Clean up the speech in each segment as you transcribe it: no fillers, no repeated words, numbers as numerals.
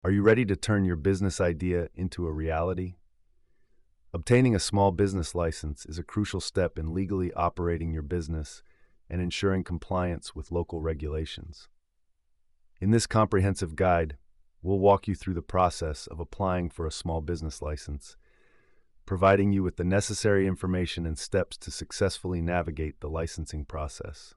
Are you ready to turn your business idea into a reality? Obtaining a small business license is a crucial step in legally operating your business and ensuring compliance with local regulations. In this comprehensive guide, we'll walk you through the process of applying for a small business license, providing you with the necessary information and steps to successfully navigate the licensing process.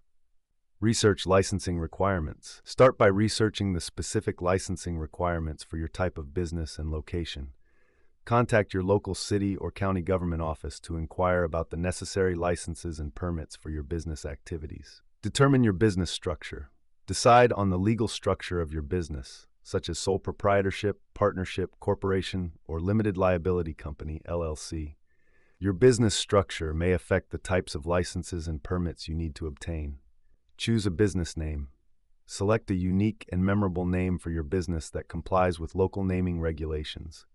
Research licensing requirements. Start by researching the specific licensing requirements for your type of business and location. Contact your local city or county government office to inquire about the necessary licenses and permits for your business activities. Determine your business structure. Decide on the legal structure of your business, such as sole proprietorship, partnership, corporation, or limited liability company, LLC. Your business structure may affect the types of licenses and permits you need to obtain. Choose a business name. Select a unique and memorable name for your business that complies with local naming regulations.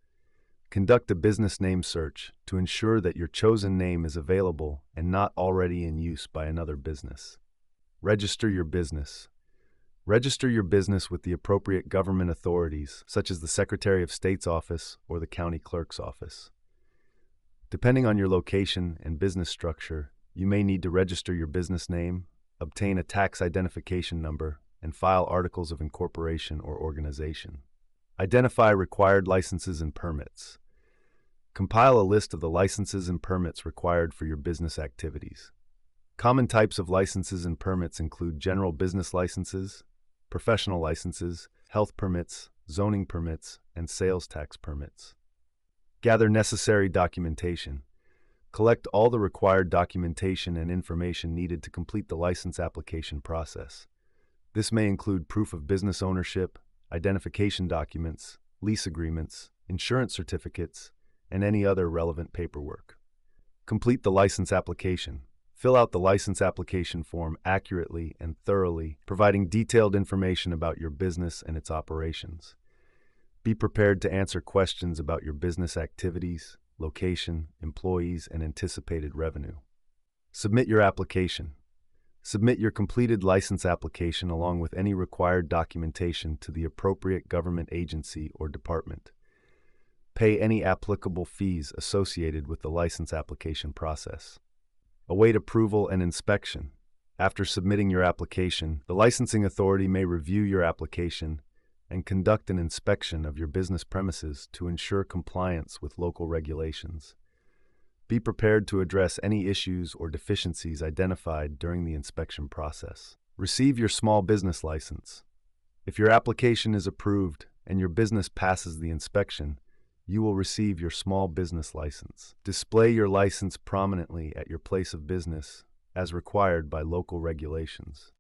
Conduct a business name search to ensure that your chosen name is available and not already in use by another business. Register your business. Register your business with the appropriate government authorities, such as the Secretary of State's office or the county clerk's office. Depending on your location and business structure, you may need to register your business name, obtain a tax identification number, and file articles of incorporation or organization. Identify required licenses and permits. Compile a list of the licenses and permits required for your business activities. Common types of licenses and permits include general business licenses, professional licenses, health permits, zoning permits, and sales tax permits. Gather necessary documentation. Collect all the required documentation and information needed to complete the license application process. This may include proof of business ownership, identification documents, lease agreements, insurance certificates, and any other relevant paperwork. Complete the license application. Fill out the license application form accurately and thoroughly, providing detailed information about your business and its operations. Be prepared to answer questions about your business activities, location, employees, and anticipated revenue. Submit your application. Submit your completed license application along with any required documentation to the appropriate government agency or department. Pay any applicable fees associated with the license application process. Await approval and inspection. After submitting your application, the licensing authority may review your application and conduct an inspection of your business premises to ensure compliance with local regulations. Be prepared to address any issues or deficiencies identified during the inspection process. Receive your small business license. If your application is approved and your business passes the inspection, you will receive your small business license. Display your license prominently at your place of business as required by local regulations.